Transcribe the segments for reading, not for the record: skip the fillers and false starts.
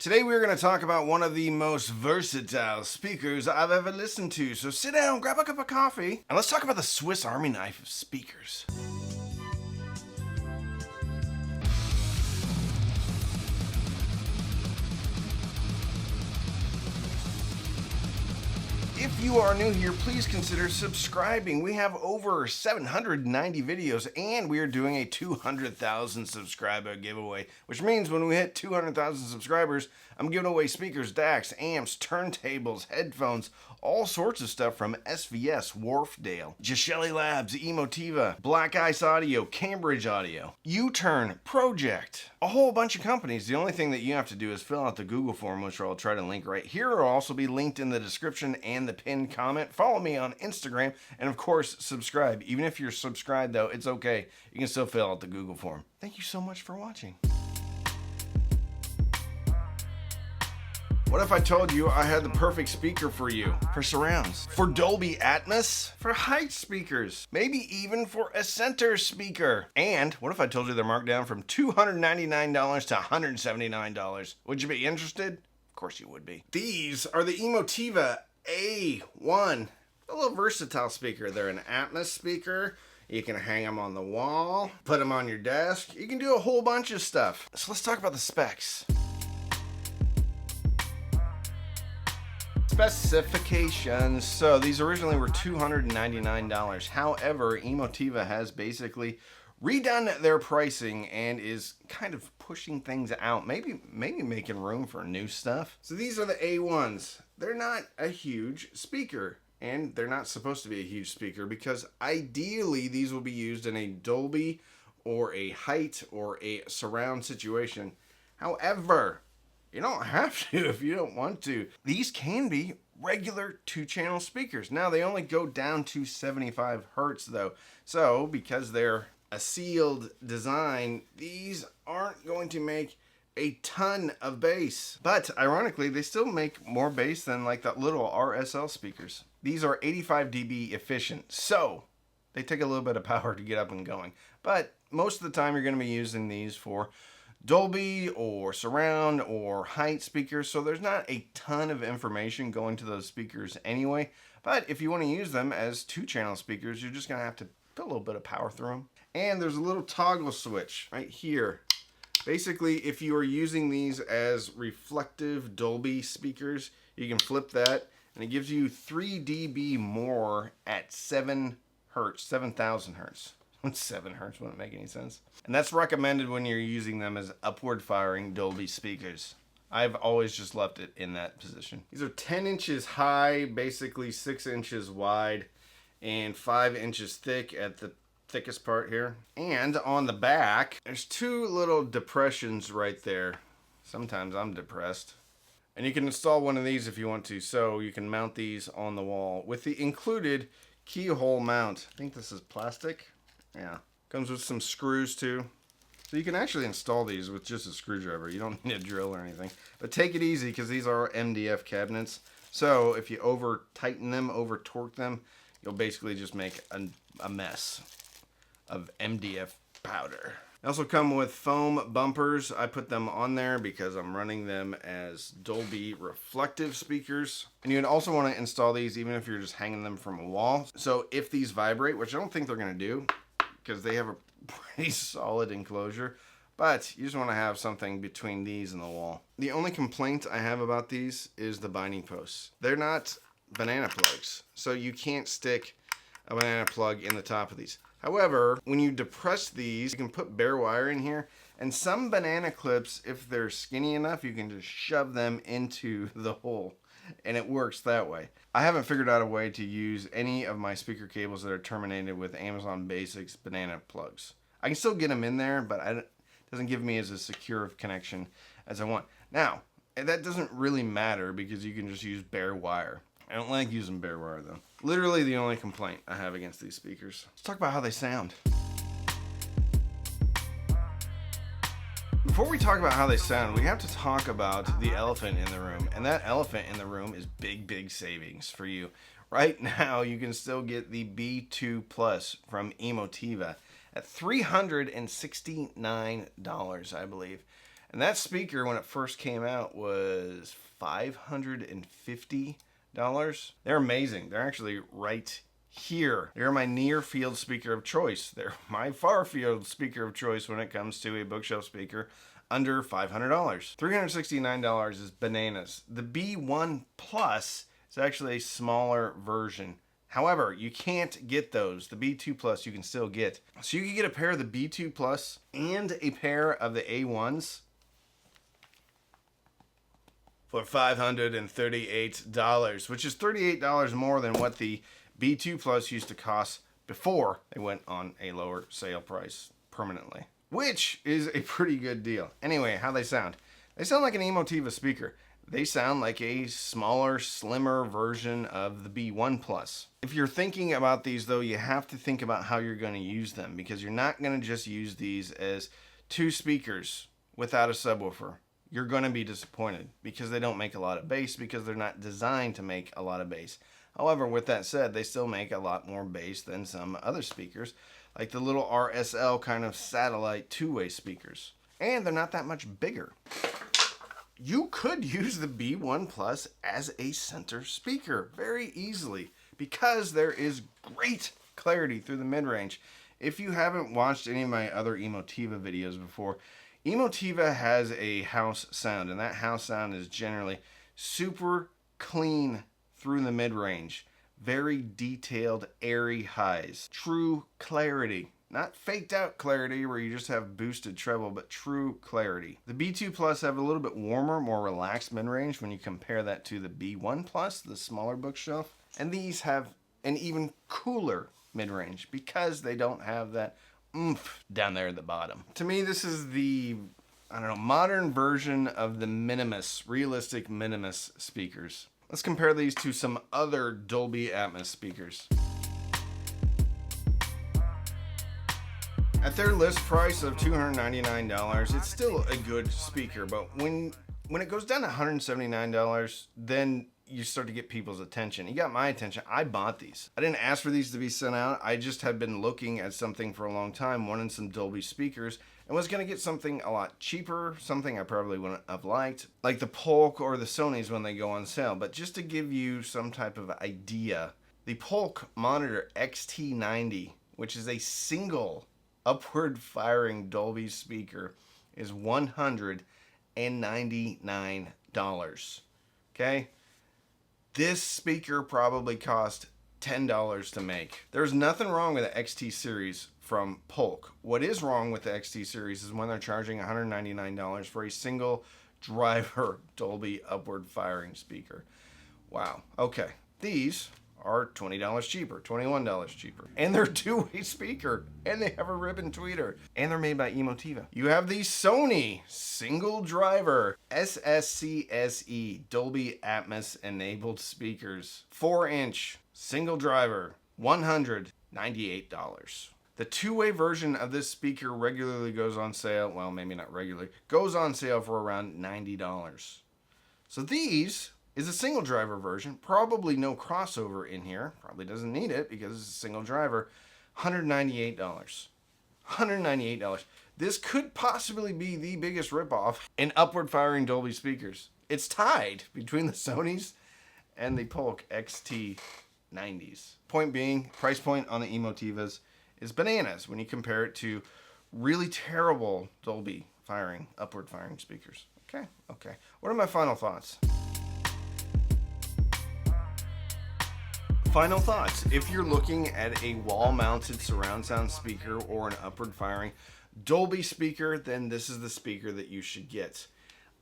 Today we're going to talk about one of the most versatile speakers I've ever listened to. So sit down, grab a cup of coffee, and let's talk about the Swiss Army knife of speakers. If you are new here, please consider subscribing. We have over 790 videos and we are doing a 200,000 subscriber giveaway, which means when we hit 200,000 subscribers, I'm giving away speakers, DACs, amps, turntables, headphones, all sorts of stuff from SVS, Wharfdale, Gishelli Labs, Emotiva, Black Ice Audio, Cambridge Audio, U-Turn, Project, a whole bunch of companies. The only thing that you have to do is fill out the Google form, which I'll try to link right here. It'll also be linked in the description and the pinned comment. Follow me on Instagram, and of course, subscribe. Even if you're subscribed though, it's okay. You can still fill out the Google form. Thank you so much for watching. What if I told you I had the perfect speaker for you? For surrounds, for Dolby Atmos, for height speakers, maybe even for a center speaker. And what if I told you they're marked down from $299 to $179? Would you be interested? Of course you would be. These are the Emotiva A1, a little versatile speaker. They're an Atmos speaker. You can hang them on the wall, put them on your desk. You can do a whole bunch of stuff. So let's talk about the specs. Specifications. So these originally were $299. However, Emotiva has basically redone their pricing and is kind of pushing things out, maybe making room for new stuff. So these are the A1s. They're not a huge speaker, and they're not supposed to be a huge speaker because ideally these will be used in a Dolby or a height or a surround situation. However, you don't have to if you don't want to. These can be regular 2-channel speakers. Now they only go down to 75 hertz though. So because they're a sealed design, these aren't going to make a ton of bass. But ironically, they still make more bass than like the little RSL speakers. These are 85 dB efficient. So they take a little bit of power to get up and going. But most of the time you're going to be using these for Dolby or surround or height speakers, so there's not a ton of information going to those speakers anyway. But if you want to use them as 2-channel speakers, you're just going to have to put a little bit of power through them. And there's a little toggle switch right here. Basically, if you are using these as reflective Dolby speakers, you can flip that and it gives you 3 dB more at 7 hertz, 7,000 hertz. 7 hertz wouldn't make any sense. And that's recommended when you're using them as upward firing Dolby speakers. I've always just left it in that position. These are 10 inches high, basically 6 inches wide, and 5 inches thick at the thickest part here. And on the back, there's 2 little depressions right there. Sometimes I'm depressed. And you can install one of these if you want to. So you can mount these on the wall with the included keyhole mount. I think this is plastic. Yeah, comes with some screws too. So you can actually install these with just a screwdriver. You don't need a drill or anything. But take it easy because these are MDF cabinets. So if you over tighten them, over torque them, you'll basically just make a mess of MDF powder. They also come with foam bumpers. I put them on there because I'm running them as Dolby reflective speakers. And you'd also want to install these even if you're just hanging them from a wall. So if these vibrate, which I don't think they're going to do, because they have a pretty solid enclosure, but you just want to have something between these and the wall. The only complaint I have about these is the binding posts. They're not banana plugs, so you can't stick a banana plug in the top of these. However, when you depress these, you can put bare wire in here, and some banana clips, if they're skinny enough, you can just shove them into the hole. And it works that way. I haven't figured out a way to use any of my speaker cables that are terminated with Amazon Basics banana plugs. I can still get them in there, but it doesn't give me as a secure connection as I want. Now, that doesn't really matter because you can just use bare wire. I don't like using bare wire though. Literally the only complaint I have against these speakers. Let's talk about how they sound. Before we talk about how they sound, we have to talk about the elephant in the room. And that elephant in the room is big savings for you. Right now, you can still get the B2 Plus from Emotiva at $369, I believe. And that speaker, when it first came out, was $550. They're amazing. They're actually right here. They're my near field speaker of choice. They're my far field speaker of choice when it comes to a bookshelf speaker under $500. $369 is bananas. The B1 Plus is actually a smaller version. However, you can't get those. The B2 Plus you can still get. So you can get a pair of the B2 Plus and a pair of the A1s for $538, which is $38 more than what the B2 Plus used to cost before they went on a lower sale price permanently, which is a pretty good deal. Anyway, how they sound. They sound like an Emotiva speaker. They sound like a smaller, slimmer version of the B1 Plus. If you're thinking about these though, you have to think about how you're going to use them, because you're not going to just use these as two speakers without a subwoofer. You're going to be disappointed because they don't make a lot of bass, because they're not designed to make a lot of bass. However, with that said, they still make a lot more bass than some other speakers, like the little RSL kind of satellite two-way speakers. And they're not that much bigger. You could use the B1 Plus as a center speaker very easily, because there is great clarity through the mid-range. If you haven't watched any of my other Emotiva videos before, Emotiva has a house sound, and that house sound is generally super clean through the mid-range. Very detailed, airy highs. True clarity. Not faked out clarity where you just have boosted treble, but true clarity. The B2 Plus have a little bit warmer, more relaxed mid-range when you compare that to the B1 Plus, the smaller bookshelf. And these have an even cooler mid-range because they don't have that oomph down there at the bottom. To me, this is the, modern version of the minimus, realistic minimus speakers. Let's compare these to some other Dolby Atmos speakers. At their list price of $299, it's still a good speaker, but when it goes down to $179, then you start to get people's attention. You got my attention. I bought these. I didn't ask for these to be sent out. I just had been looking at something for a long time, wanting some Dolby speakers, and was going to get something a lot cheaper, something I probably wouldn't have liked, like the Polk or the Sonys when they go on sale. But just to give you some type of idea, the Polk Monitor XT90, which is a single upward firing Dolby speaker, is $199. Okay? This speaker probably cost $10 to make. There's nothing wrong with the XT series from Polk. What is wrong with the XT series is when they're charging $199 for a single driver Dolby upward firing speaker. Wow. Okay. These are $20 cheaper, $21 cheaper. And they're two-way speaker, and they have a ribbon tweeter, and they're made by Emotiva. You have the Sony single driver SSCSE Dolby Atmos enabled speakers, 4-inch single driver, $198. The two-way version of this speaker regularly goes on sale, well, maybe not regularly, goes on sale for around $90. So these is a single driver version, probably no crossover in here, probably doesn't need it because it's a single driver, $198. $198. This could possibly be the biggest ripoff in upward firing Dolby speakers. It's tied between the Sonys and the Polk XT90s. Point being, price point on the Emotivas is bananas when you compare it to really terrible Dolby firing, upward firing speakers. Okay. What are my final thoughts? Final thoughts. If you're looking at a wall-mounted surround sound speaker or an upward firing Dolby speaker, then this is the speaker that you should get.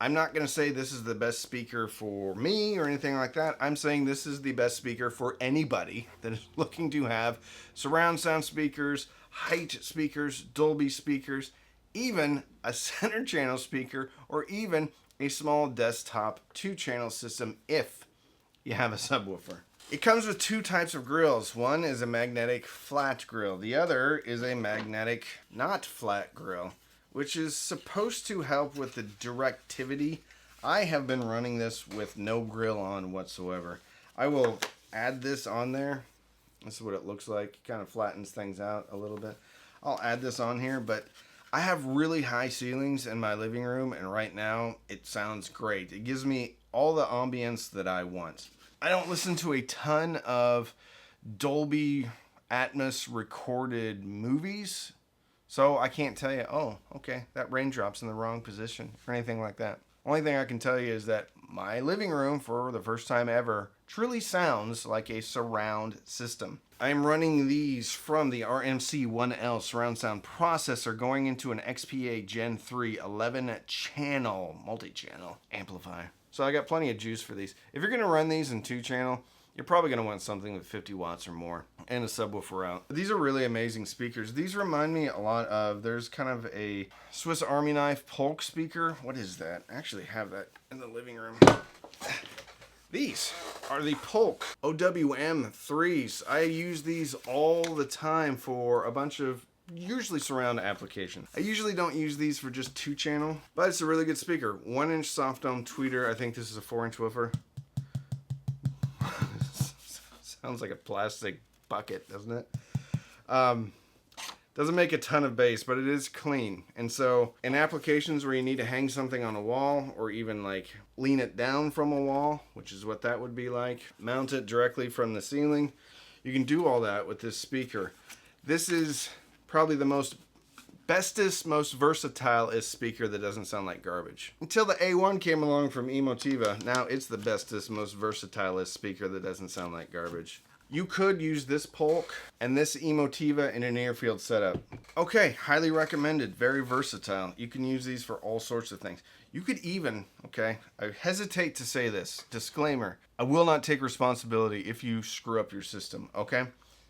I'm not going to say this is the best speaker for me or anything like that. I'm saying this is the best speaker for anybody that is looking to have surround sound speakers, height speakers, Dolby speakers, even a center channel speaker, or even a small desktop 2-channel system if you have a subwoofer. It comes with two types of grills. One is a magnetic flat grill. The other is a magnetic not flat grill, which is supposed to help with the directivity. I have been running this with no grill on whatsoever. I will add this on there. This is what it looks like. It kind of flattens things out a little bit. I'll add this on here, but I have really high ceilings in my living room, and right now it sounds great. It gives me all the ambience that I want. I don't listen to a ton of Dolby Atmos recorded movies, so I can't tell you, oh, okay, that raindrop's in the wrong position or anything like that. Only thing I can tell you is that my living room, for the first time ever, truly sounds like a surround system. I'm running these from the RMC1L surround sound processor going into an XPA Gen 3 11-channel multi-channel amplifier. So I got plenty of juice for these. If you're going to run these in 2-channel, you're probably going to want something with 50 watts or more and a subwoofer out. These are really amazing speakers. These remind me a lot of, there's kind of a Swiss Army knife Polk speaker. What is that? I actually have that in the living room. These are the Polk OWM3s. I use these all the time for a bunch of usually surround applications. I usually don't use these for just 2-channel, but it's a really good speaker. 1-inch soft dome tweeter. I think this is a 4-inch woofer. Sounds like a plastic bucket, doesn't it? Doesn't make a ton of bass, but it is clean. And so in applications where you need to hang something on a wall or even like lean it down from a wall, which is what that would be like, mount it directly from the ceiling, you can do all that with this speaker. This is probably the bestest, most versatile-ist speaker that doesn't sound like garbage. Until the A1 came along from Emotiva, now it's the bestest, most versatile-ist speaker that doesn't sound like garbage. You could use this Polk and this Emotiva in a near-field setup. Okay, highly recommended, very versatile. You can use these for all sorts of things. You could even, okay, I hesitate to say this, disclaimer, I will not take responsibility if you screw up your system, okay?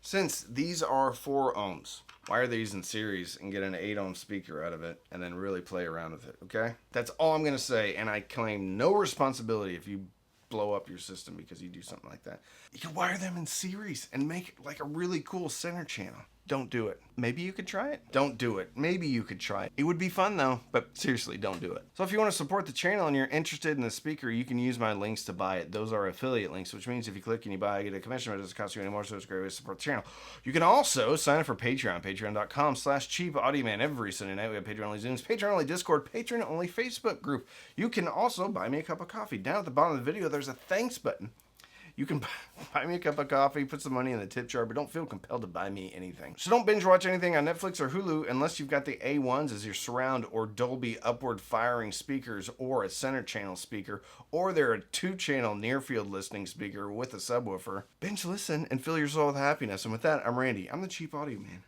Since these are 4 ohms, wire these in series and get an 8 ohm speaker out of it and then really play around with it, okay? That's all I'm going to say, and I claim no responsibility if you blow up your system because you do something like that. You can wire them in series and make like a really cool center channel. Don't do it. Maybe you could try it. Don't do it. Maybe you could try it. It would be fun though, but seriously, don't do it. So if you want to support the channel and you're interested in the speaker, you can use my links to buy it. Those are affiliate links, which means if you click and you buy, I get a commission, but it doesn't cost you any more, so it's a great way to support the channel. You can also sign up for Patreon, patreon.com/cheapaudioman. Every Sunday night we have Patreon-only Zooms, Patreon-only Discord, Patreon-only Facebook group. You can also buy me a cup of coffee. Down at the bottom of the video, there's a thanks button. You can buy me a cup of coffee, put some money in the tip jar, but don't feel compelled to buy me anything. So don't binge watch anything on Netflix or Hulu unless you've got the A1s as your surround or Dolby upward firing speakers or a center channel speaker, or they're a 2-channel near field listening speaker with a subwoofer. Binge listen and fill your soul with happiness. And with that, I'm Randy. I'm the Cheap Audio Man.